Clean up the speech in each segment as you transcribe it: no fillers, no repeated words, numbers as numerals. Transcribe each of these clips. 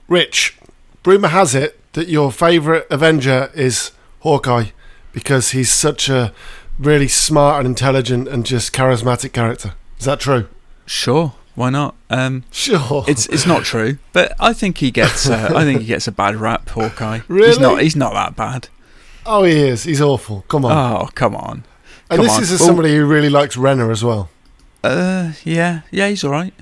Rich, rumour has it that your favourite Avenger is Hawkeye because he's such a really smart and intelligent and just charismatic character. Is that true? Sure, why not? Sure. It's not true, but I think he gets a bad rap. Hawkeye. Really? He's not that bad. Oh, he is. He's awful. Come on. Oh, come on. And this is somebody who really likes Renner as well. Yeah, he's all right.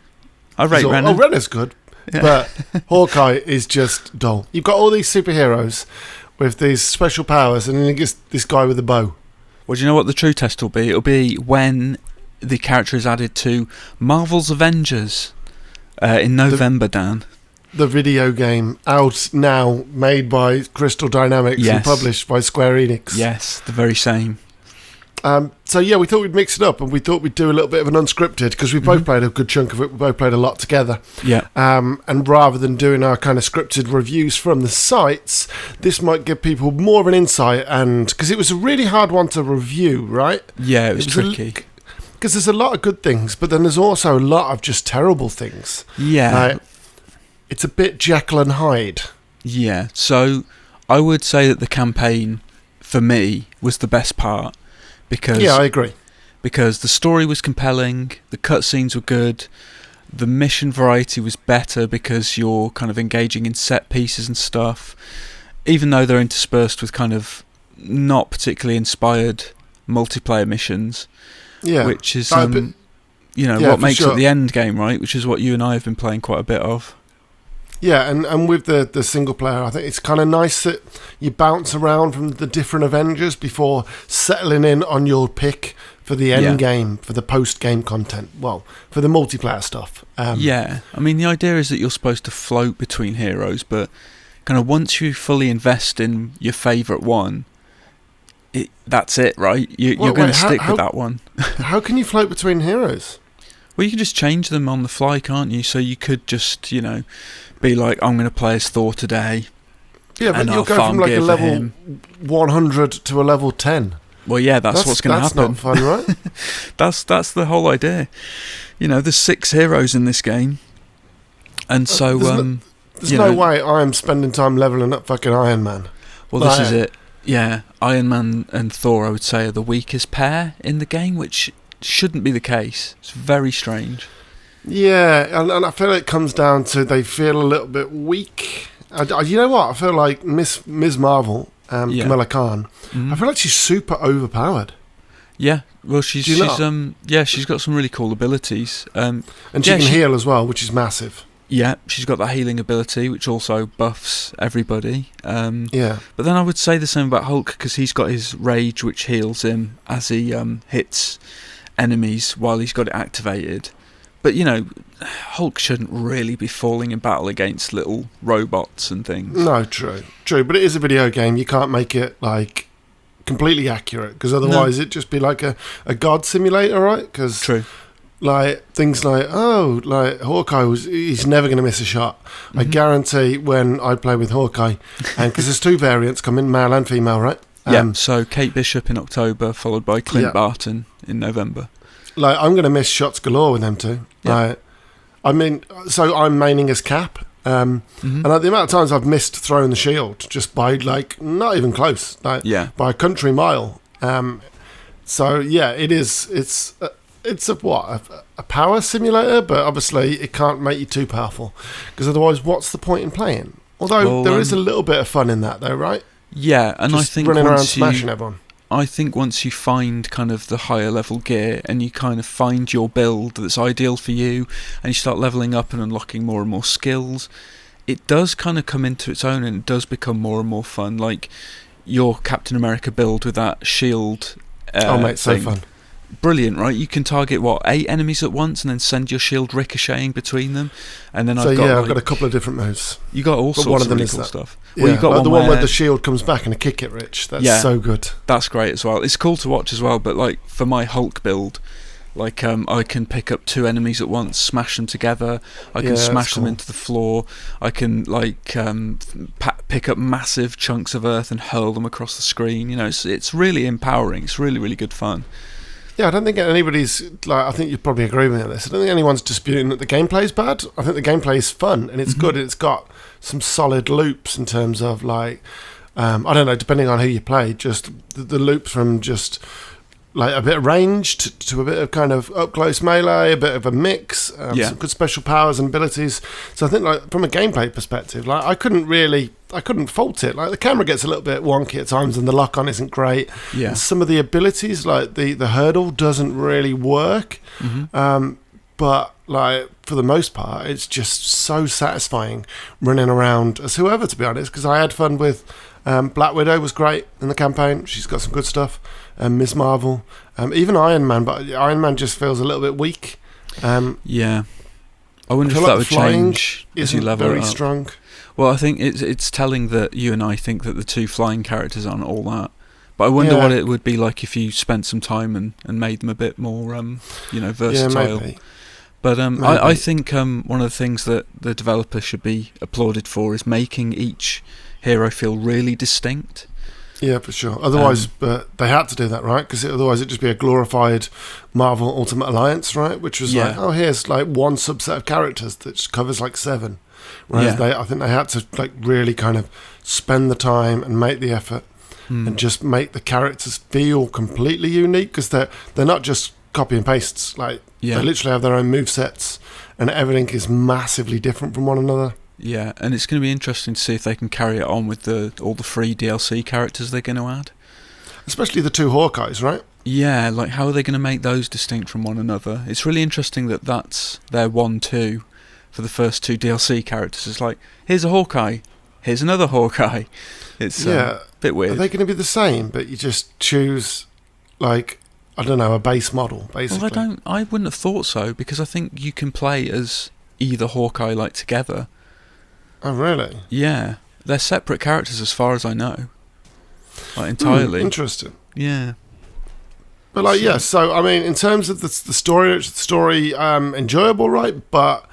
I rate Renner. Oh, Renner's good. Yeah. But Hawkeye is just dull. You've got all these superheroes with these special powers, and then you get this guy with a bow. Well, do you know what the true test will be? It'll be when the character is added to Marvel's Avengers in November, Dan. The video game out now, made by Crystal Dynamics and published by Square Enix. Yes, the very same. So yeah, we thought we'd mix it up, and we thought we'd do a little bit of an unscripted because we both played a good chunk of it. We both played a lot together. Yeah. And rather than doing our kind of scripted reviews from the sites, this might give people more of an insight, and because it was a really hard one to review, right? Yeah, it was tricky. Because there's a lot of good things, but then there's also a lot of just terrible things. Yeah. It's a bit Jekyll and Hyde. Yeah. So I would say that the campaign, for me, was the best part. Because, yeah, I agree. Because the story was compelling, the cutscenes were good, the mission variety was better because you're kind of engaging in set pieces and stuff, even though they're interspersed with kind of not particularly inspired multiplayer missions, which is what makes it the endgame, right? Which is what you and I have been playing quite a bit of. Yeah, and with the single player, I think it's kind of nice that you bounce around from the different Avengers before settling in on your pick for the end game, for the post-game content. Well, for the multiplayer stuff. I mean, the idea is that you're supposed to float between heroes, but kind of once you fully invest in your favourite one, that's it, right? You're going to stick with that one. How can you float between heroes? Well, you can just change them on the fly, can't you? So you could just, be like, I'm going to play as Thor today. Yeah, but you'll go from like a level 100 to a level 10. Well, yeah, that's what's going to happen. That's not fun, right? That's the whole idea. There's 6 heroes in this game. And so... There's no way I'm spending time leveling up fucking Iron Man. Well, this is it. Yeah, Iron Man and Thor, I would say, are the weakest pair in the game, which shouldn't be the case. It's very strange. Yeah, and I feel it comes down to they feel a little bit weak. You know what? I feel like Ms. Marvel, Kamala Khan, I feel like she's super overpowered. Yeah, well, she's got some really cool abilities. And she can heal as well, which is massive. Yeah, she's got that healing ability, which also buffs everybody. But then I would say the same about Hulk, because he's got his rage, which heals him as he hits enemies while he's got it activated. But, Hulk shouldn't really be falling in battle against little robots and things. No, true. But it is a video game. You can't make it, like, completely accurate, because otherwise it'd just be like a god simulator, right? Because, like, things like, Hawkeye, he's never going to miss a shot. I guarantee when I play with Hawkeye, and because there's 2 variants coming, male and female, right? So Kate Bishop in October, followed by Clint Barton in November. Like, I'm going to miss shots galore with them two. Yeah. I mean, so I'm maining as Cap. And the amount of times I've missed throwing the shield just by, like, not even close. By a country mile. So, yeah, it is. It's a power simulator, but obviously it can't make you too powerful. Because otherwise, what's the point in playing? Although there is a little bit of fun in that, though, right? Yeah, and just I think running around smashing everyone. I think once you find kind of the higher level gear and you kind of find your build that's ideal for you and you start leveling up and unlocking more and more skills, it does kind of come into its own and it does become more and more fun. Like your Captain America build with that shield mate, so fun. Brilliant, right? You can target 8 enemies at once and then send your shield ricocheting between them. And then I've got a couple of different moves. You got all sorts of really cool stuff. Well, you got the one where the shield comes back and a kick it, Rich. That's so good. That's great as well. It's cool to watch as well. But like for my Hulk build, like I can pick up 2 enemies at once, smash them together. I can smash them into the floor. I can pick up massive chunks of earth and hurl them across the screen. It's really empowering. It's really, really good fun. Yeah, I don't think anybody's I think you'd probably agree with me on this. I don't think anyone's disputing that the gameplay's bad. I think the gameplay is fun and it's good. And it's got some solid loops in terms of I don't know, depending on who you play, just the loops from just a bit of ranged to a bit of kind of up close melee, a bit of a mix, some good special powers and abilities. So I think from a gameplay perspective, I couldn't fault it. The camera gets a little bit wonky at times and the lock on isn't great. Yeah. And some of the abilities, the hurdle doesn't really work. But for the most part, it's just so satisfying running around as whoever, to be honest, because I had fun with Black Widow was great in the campaign. She's got some good stuff. Ms. Marvel, even Iron Man, but Iron Man just feels a little bit weak. Yeah, I wonder if that would change as you level very it up. Strong. Well, I think it's telling that you and I think that the 2 flying characters aren't all that. But I wonder what it would be like if you spent some time and made them a bit more, versatile. Yeah, maybe. But I think one of the things that the developer should be applauded for is making each hero feel really distinct. Yeah, for sure. Otherwise, they had to do that, right? Because otherwise it'd just be a glorified Marvel Ultimate Alliance, right? Which was here's one subset of characters that just covers 7. Whereas I think they had to really kind of spend the time and make the effort and just make the characters feel completely unique, because they're not just copy and pastes. They literally have their own movesets and everything is massively different from one another. Yeah, and it's going to be interesting to see if they can carry it on with all the free DLC characters they're going to add. Especially the 2 Hawkeyes, right? Yeah, how are they going to make those distinct from one another? It's really interesting that that's their 1-2 for the first 2 DLC characters. It's here's a Hawkeye, here's another Hawkeye. It's a bit weird. Are they going to be the same, but you just choose, I don't know, a base model, basically? Well, I wouldn't have thought so, because I think you can play as either Hawkeye, together. Oh, really? Yeah. They're separate characters as far as I know. Entirely. Interesting. Yeah. But so I mean, in terms of the story, enjoyable, right? But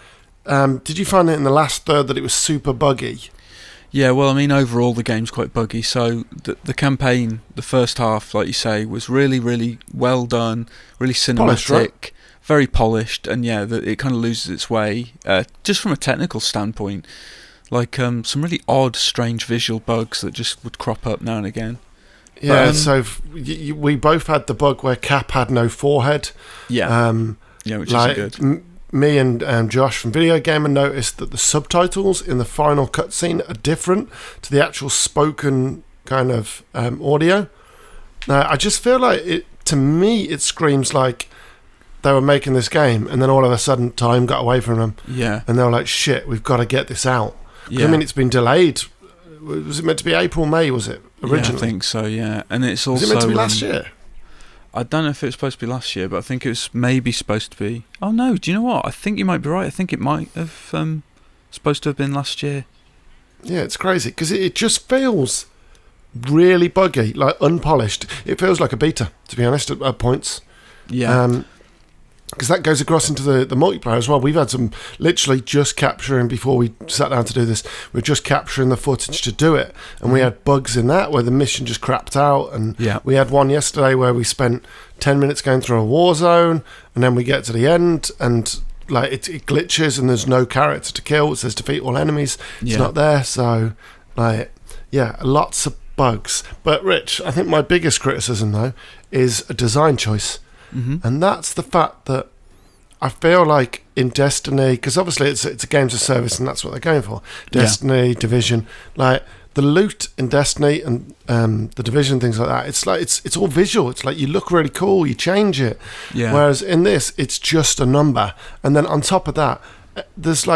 did you find it in the last third that it was super buggy? Yeah, well, I mean, overall the game's quite buggy. So the campaign, the first half, like you say, was really, really well done, really cinematic, polished, right? Very polished, and it kind of loses its way, just from a technical standpoint. Some really odd, strange visual bugs that just would crop up now and again. Yeah, so we both had the bug where Cap had no forehead. Yeah, which isn't good. Me and Josh from Video Gamer noticed that the subtitles in the final cutscene are different to the actual spoken kind of audio. Now, I just feel to me, it screams like they were making this game and then all of a sudden time got away from them. Yeah. And they were like, shit, we've got to get this out. Yeah. I mean, it's been delayed. Was it meant to be April, May, was it, originally? Yeah, I think so, yeah. And it's also... Was it meant to be last year? I don't know if it was supposed to be last year, but I think it was maybe supposed to be... Oh, no, do you know what? I think you might be right. I think it might have supposed to have been last year. Yeah, it's crazy, because it just feels really buggy, unpolished. It feels like a beta, to be honest, at points. Yeah. Because that goes across into the multiplayer as well. We've had some literally just capturing, before we sat down to do this, we're just capturing the footage to do it. And we had bugs in that where the mission just crapped out. And we had one yesterday where we spent 10 minutes going through a war zone, and then we get to the end and it glitches and there's no character to kill. It says defeat all enemies. It's not there. So, lots of bugs. But Rich, I think my biggest criticism, though, is a design choice. Mm-hmm. And that's the fact that I feel like in Destiny, because obviously it's a games of service and that's what they're going for. Destiny, Division, the loot in Destiny and the Division, things like that, it's all visual. It's you look really cool, you change it. Yeah. Whereas in this, it's just a number. And then on top of that, there's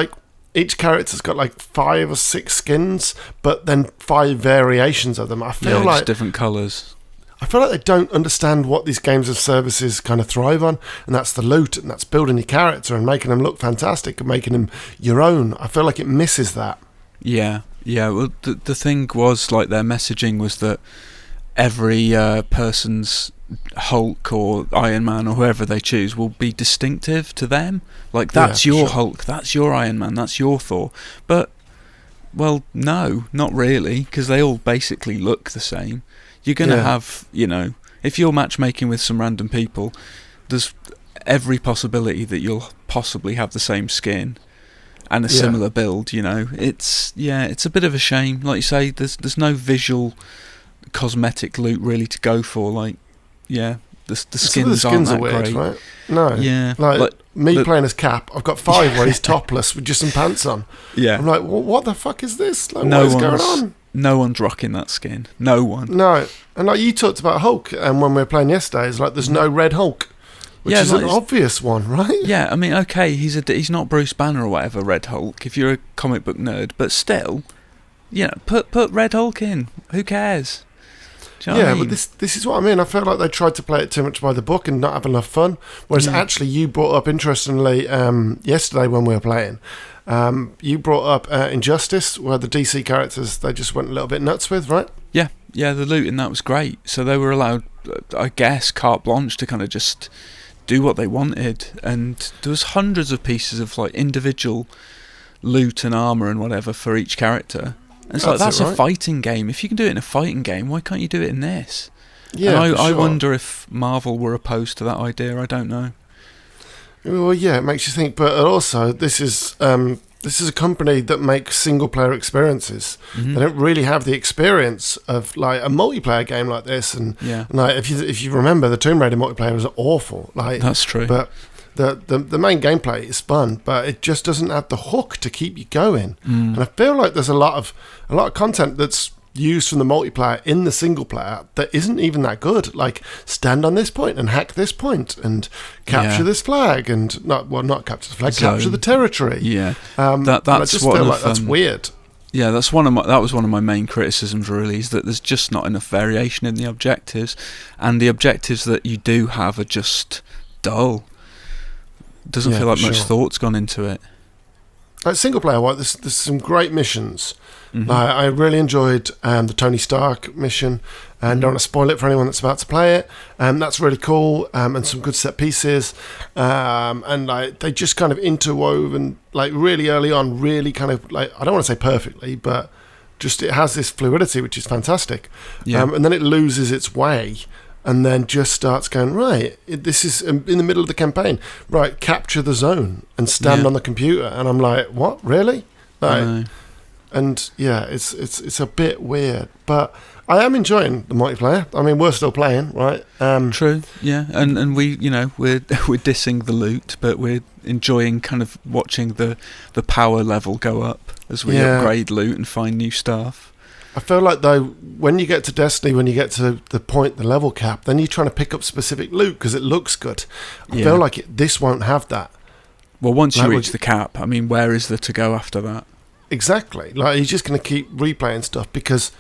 each character's got 5 or 6 skins, but then 5 variations of them. I feel just different colours. I feel like they don't understand what these games of services kind of thrive on, and that's the loot, and that's building your character and making them look fantastic and making them your own. I feel like it misses that. Yeah. Well, the thing was, their messaging was that every person's Hulk or Iron Man or whoever they choose will be distinctive to them. That's your Hulk, that's your Iron Man, that's your Thor. But, well, no, not really, because they all basically look the same. You're going to have, If you're matchmaking with some random people, there's every possibility that you'll possibly have the same skin and a similar build. It's a bit of a shame. Like you say, there's no visual cosmetic loot really to go for. Like, the skins aren't that weird, great. Right? No. Yeah. Like me playing as Cap, I've got 5 where he's topless with just some pants on. Yeah. I'm like, well, what the fuck is this? Like, what is going on? No one's rocking that skin. No one. No. And like you talked about Hulk, and when we were playing yesterday, it's like there's no red Hulk, which is an obvious one, right? Yeah, I mean, okay, he's not Bruce Banner or whatever, Red Hulk, if you're a comic book nerd, but still, put Red Hulk in. Who cares? Do you know what I mean? But this is what I mean. I feel like they tried to play it too much by the book and not have enough fun. Whereas actually, you brought up, interestingly, yesterday when we were playing, you brought up Injustice, where the DC characters, they just went a little bit nuts with, right? Yeah, the loot in that was great. So they were allowed, I guess, carte blanche to kind of just do what they wanted. And there was hundreds of pieces of like individual loot and armour and whatever for each character. And it's that's a fighting game. If you can do it in a fighting game, why can't you do it in this? Yeah, and I wonder if Marvel were opposed to that idea. I don't know. Well, yeah, it makes you think. But also, this is a company that makes single-player experiences. Mm-hmm. They don't really have the experience of like a multiplayer game like this. And like if you remember, the Tomb Raider multiplayer was awful. Like that's true. But the main gameplay is fun, but it just doesn't have the hook to keep you going. And I feel like there's a lot of content that's used from the multiplayer in the single player that isn't even that good. Like stand on this point and hack this point and capture this flag and not capture the flag, capture the territory. Yeah, that's I just feel like that's weird. Yeah, that was one of my main criticisms. Really, is that there's just not enough variation in the objectives, and the objectives that you do have are just dull. Doesn't feel like much thought's gone into it. Like single player, there's some great missions. Mm-hmm. I really enjoyed the Tony Stark mission, and don't want to spoil it for anyone that's about to play it. That's really cool, and some good set pieces, and like they just kind of interwoven like really early on, really kind of like I don't want to say perfectly, but just it has this fluidity which is fantastic. And then it loses its way. And then just starts going, right, this is in the middle of the campaign. Right, capture the zone and stand on the computer. And I'm like, what, really? Like, and it's a bit weird. But I am enjoying the multiplayer. I mean, we're still playing, right? True, yeah. And we, we're dissing the loot, but we're enjoying kind of watching the power level go up as we upgrade loot and find new stuff. I feel like, though, when you get to Destiny, when you get to the level cap, then you're trying to pick up specific loot because it looks good. I feel like this won't have that. Well, once you reach the cap, I mean, where is there to go after that? Exactly. Like, you're just going to keep replaying stuff because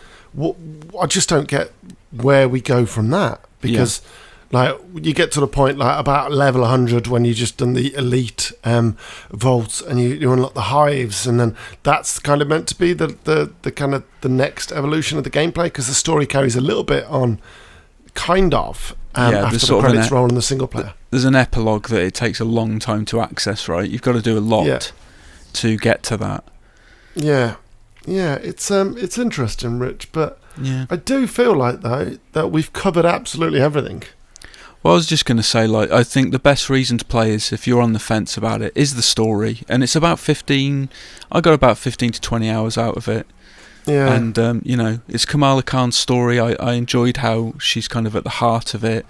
I just don't get where we go from that. Because, like, you get to the point, like, about level 100 when you just done the elite vaults and you unlock the hives, and then that's kind of meant to be the kind of the next evolution of the gameplay, because the story carries a little bit on, kind of, after the credits roll in the single player. There's an epilogue that it takes a long time to access, right? You've got to do a lot to get to that. Yeah, it's interesting, Rich, but I do feel like, though, that we've covered absolutely everything. Well, I was just going to say, like, I think the best reason to play is, if you're on the fence about it, is the story. And it's about 15... I got about 15 to 20 hours out of it. Yeah. And, it's Kamala Khan's story. I enjoyed how she's kind of at the heart of it.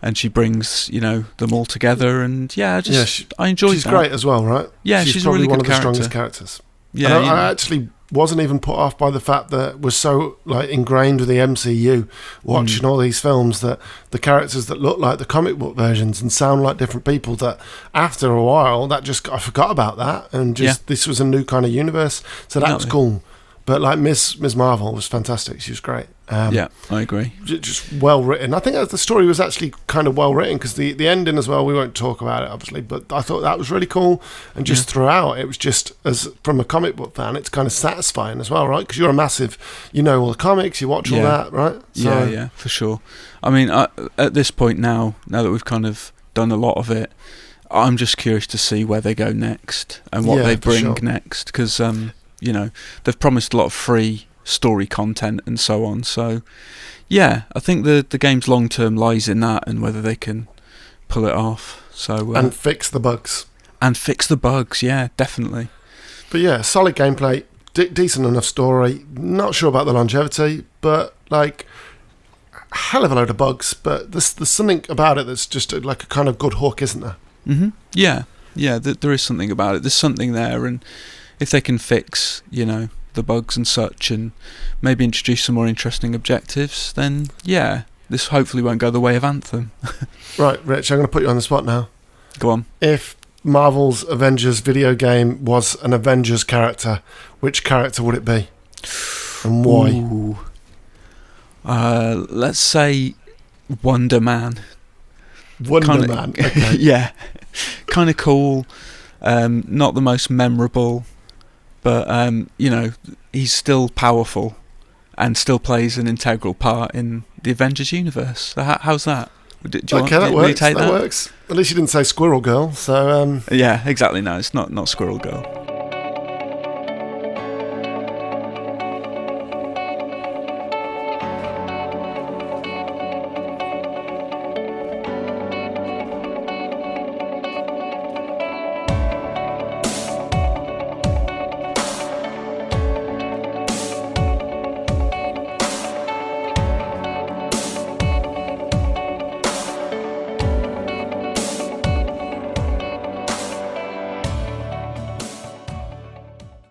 And she brings, them all together. And, I enjoyed that. She's great as well, right? Yeah, she's probably a really one good of the strongest characters. Yeah, and I actually wasn't even put off by the fact that we're so like ingrained with the MCU, watching all these films, that the characters that look like the comic book versions and sound like different people, that after a while I forgot about that, and just this was a new kind of universe, so that was cool. But like Miss Marvel was fantastic. She was great. I agree. Just well written. I think that the story was actually kind of well written, because the ending as well, we won't talk about it obviously, but I thought that was really cool. And just throughout, it was just, as from a comic book fan, it's kind of satisfying as well, right? Because you're a massive, all the comics, you watch all that, right? So, yeah, for sure. I mean, at this point now that we've kind of done a lot of it, I'm just curious to see where they go next and what they bring next, because they've promised a lot of free story content and so on. So yeah, I think the game's long term lies in that and whether they can pull it off. So and fix the bugs. And fix the bugs, yeah, definitely. But yeah, solid gameplay, decent enough story. Not sure about the longevity, but like a hell of a load of bugs. But there's something about it that's just like a kind of good hook, isn't there? Mm-hmm. Yeah, there is something about it. There's something there, and if they can fix, the bugs and such, and maybe introduce some more interesting objectives, then yeah, this hopefully won't go the way of Anthem. Right, Rich, I'm going to put you on the spot now. Go on. If Marvel's Avengers video game was an Avengers character, which character would it be? And why? Ooh. Let's say Wonder Man. Wonder Man, okay. Yeah. Kind of cool. Not the most memorable, but, he's still powerful and still plays an integral part in the Avengers universe. How's that? That works. At least you didn't say Squirrel Girl. So yeah, exactly. No, it's not Squirrel Girl.